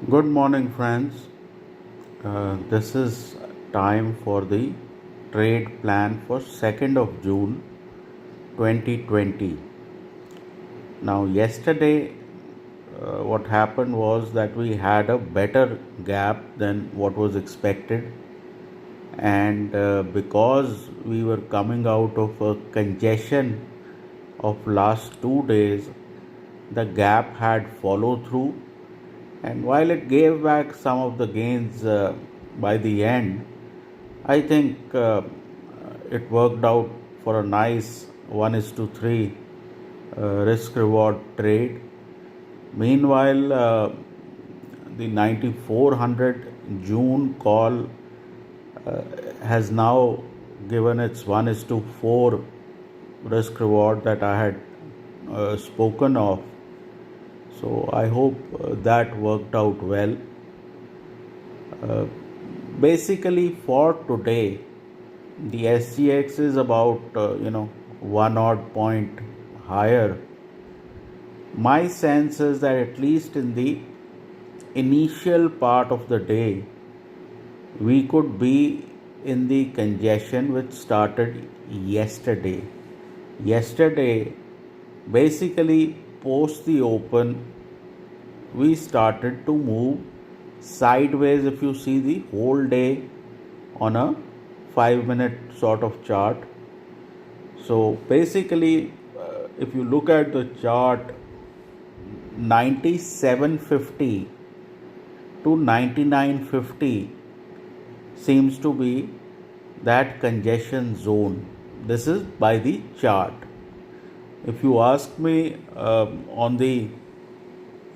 Good morning, friends. This is time for the trade plan for 2nd of June 2020. Now, yesterday, what happened was that we had a better gap than what was expected, and because we were coming out of a congestion of last 2 days, the gap had follow through, and while it gave back some of the gains by the end, I think it worked out for a nice 1 is to 3 risk reward trade. Meanwhile, the 9400 June call uh, has now given its 1 is to 4 risk reward that I had spoken of. So I hope that worked out well. Uh, Basically, for today, the SGX is about one odd point higher. My sense is that at least in the initial part of the day, we could be in the congestion which started yesterday. Yesterday, basically post the open, we started to move sideways. If you see the whole day on a 5-minute sort of chart, so basically if you look at the chart, 9750 to 9950 seems to be that congestion zone. This is by the chart. If you ask me on the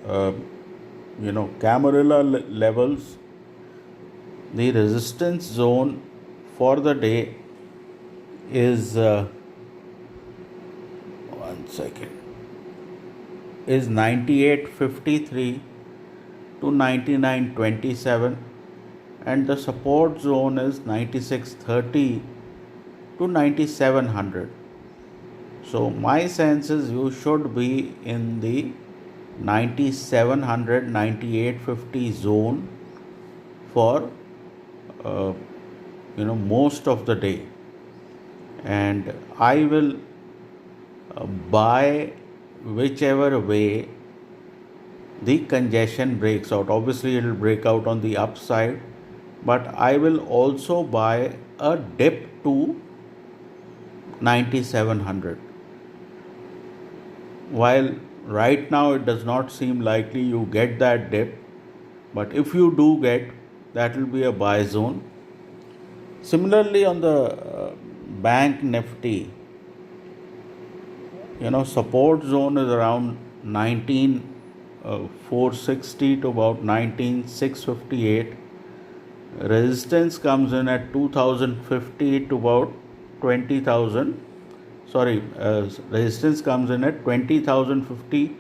uh, Camarilla levels, the resistance zone for the day is one second is 9853 to 9927, and the support zone is 9630 to 9700. So my sense is you should be in the 9700 9850 zone for most of the day, and I will buy whichever way the congestion breaks out. Obviously it will break out on the upside, but I will also buy a dip to 9700. While right now it does not seem likely you get that dip, but if you do get, that will be a buy zone. Similarly, on the bank nifty, support zone is around 19460 to about 19658. Resistance comes in at 2050 to about 20,000. Resistance comes in at 20,050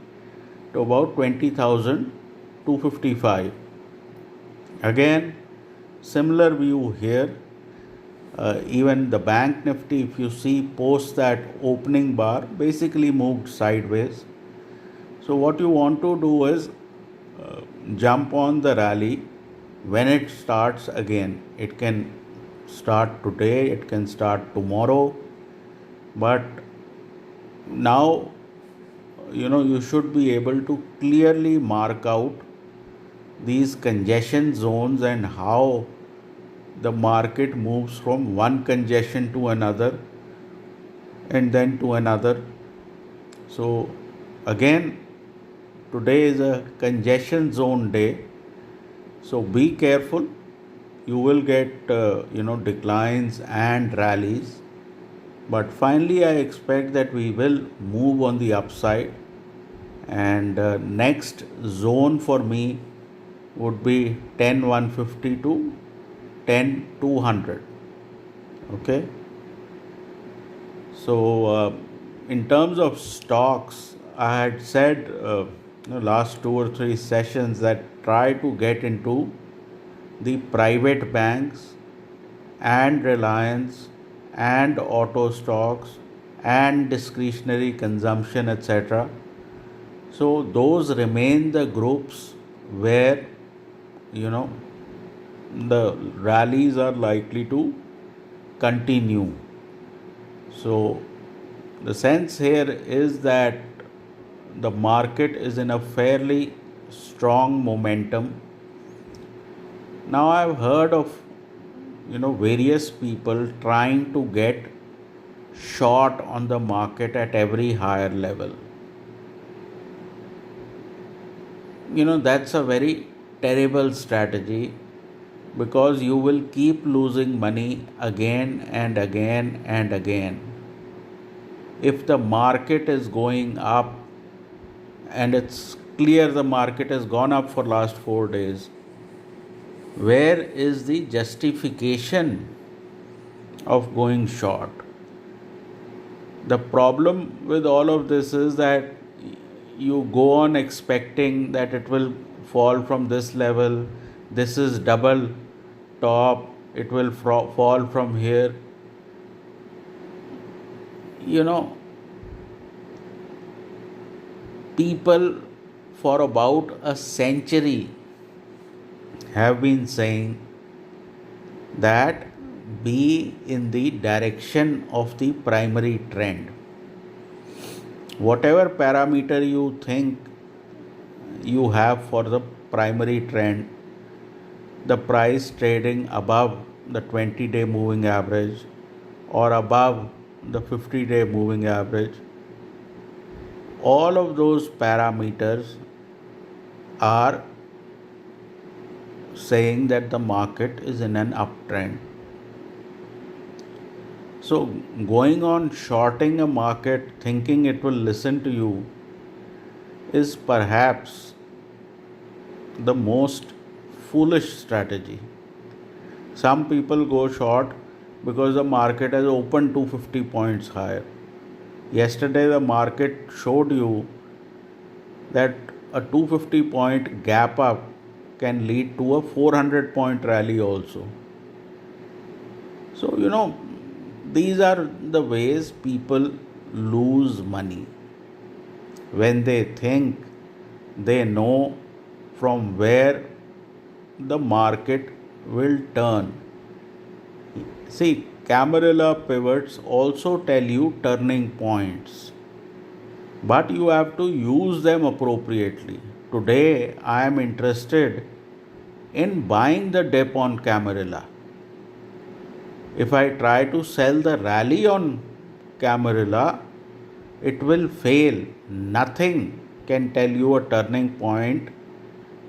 to about 20,255. Again, similar view here. Even the bank nifty, if you see, post that opening bar, basically moved sideways. So what you want to do is jump on the rally when it starts again. It can start today, it can start tomorrow, but now you should be able to clearly mark out these congestion zones and how the market moves from one congestion to another and then to another. So again, today is a congestion zone day, so be careful. You will get declines and rallies, but finally I expect that we will move on the upside, and next zone for me would be 10,150 to 10,200. Okay, so in terms of stocks, I had said last 2 or 3 sessions that try to get into the private banks and Reliance and auto stocks and discretionary consumption, etc. So those remain the groups where you know, the rallies are likely to continue. So, the sense here is that the market is in a fairly strong momentum. Now, I've heard of various people trying to get short on the market at every higher level. That's a very terrible strategy, because you will keep losing money again and again and again. If the market is going up, and it's clear the market has gone up for last 4 days, where is the justification of going short? The problem with all of this is that you go on expecting that it will fall from this level, this is double top, it will fall from here. People for about a century have been saying that be in the direction of the primary trend. Whatever parameter you think you have for the primary trend, the price trading above the 20-day moving average or above the 50-day moving average, all of those parameters are saying that the market is in an uptrend. So, going on shorting a market thinking it will listen to you is perhaps the most foolish strategy. Some people go short because the market has opened 250 points higher. Yesterday, the market showed you that a 250 point gap up can lead to a 400 point rally also. So, these are the ways people lose money, when they think they know from where the market will turn. See, Camarilla pivots also tell you turning points, but you have to use them appropriately. Today, I am interested in buying the dip on Camarilla. If I try to sell the rally on Camarilla, it will fail. Nothing can tell you a turning point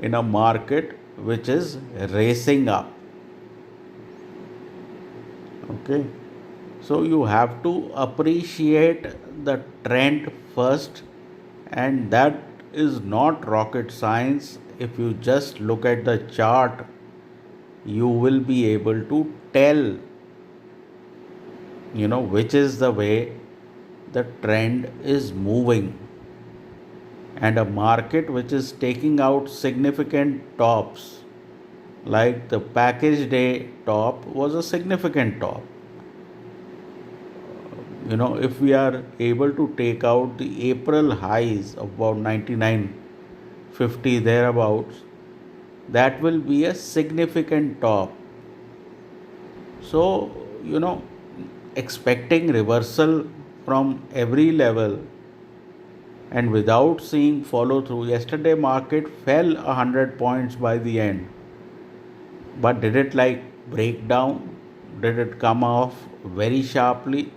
in a market which is racing up. Okay, so you have to appreciate the trend first, and that is not rocket science. If you just look at the chart, you will be able to tell which is the way the trend is moving. And a market which is taking out significant tops, like the package day top was a significant top. If we are able to take out the April highs of about 99.50 thereabouts, that will be a significant top. So, expecting reversal from every level and without seeing follow through. Yesterday market fell 100 points by the end, but did it break down? Did it come off very sharply?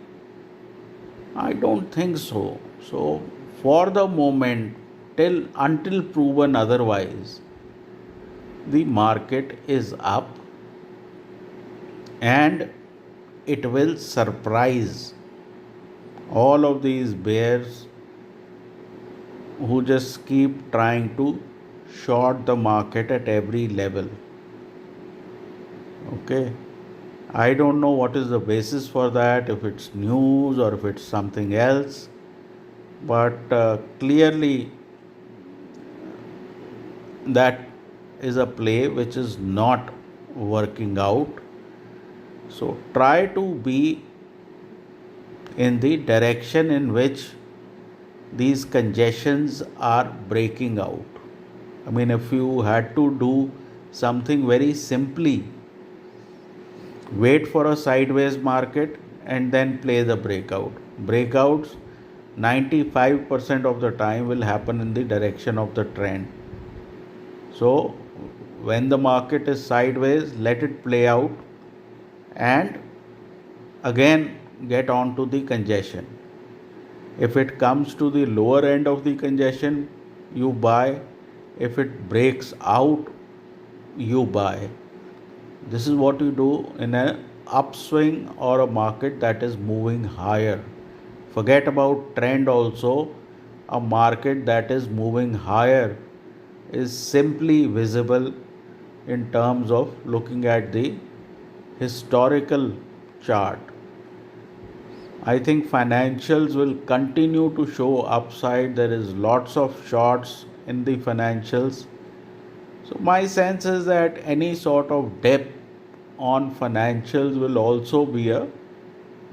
I don't think so. So, for the moment, until proven otherwise, the market is up, and it will surprise all of these bears who just keep trying to short the market at every level. Okay, I don't know what is the basis for that, if it's news or if it's something else, but clearly that is a play which is not working out. So try to be in the direction in which these congestions are breaking out. I mean, if you had to do something very simply. Wait for a sideways market and then play the breakout. Breakouts 95% of the time will happen in the direction of the trend. So when the market is sideways, let it play out and again get on to the congestion. If it comes to the lower end of the congestion, you buy. If it breaks out, you buy. This is what you do in an upswing or a market that is moving higher. Forget about trend also. A market that is moving higher is simply visible in terms of looking at the historical chart. I think financials will continue to show upside. There is lots of shorts in the financials. So my sense is that any sort of dip on financials will also be a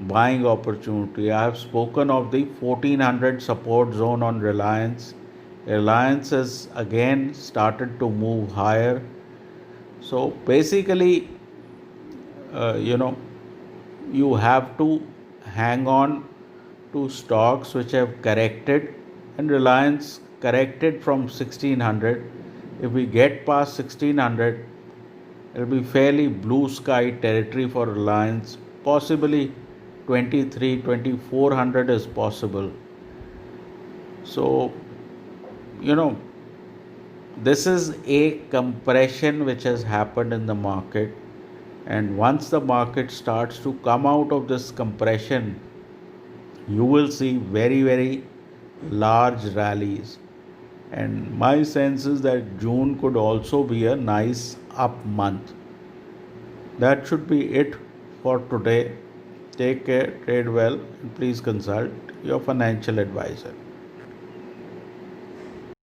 buying opportunity. I have spoken of the 1400 support zone on Reliance. Reliance has again started to move higher. So basically, you have to hang on to stocks which have corrected, and Reliance corrected from 1600. If we get past 1600, it will be fairly blue sky territory for Reliance. Possibly 2400 is possible. So, this is a compression which has happened in the market, and once the market starts to come out of this compression, you will see very, very large rallies. And my sense is that June could also be a nice up month. That should be it for today. Take care, trade well, and please consult your financial advisor.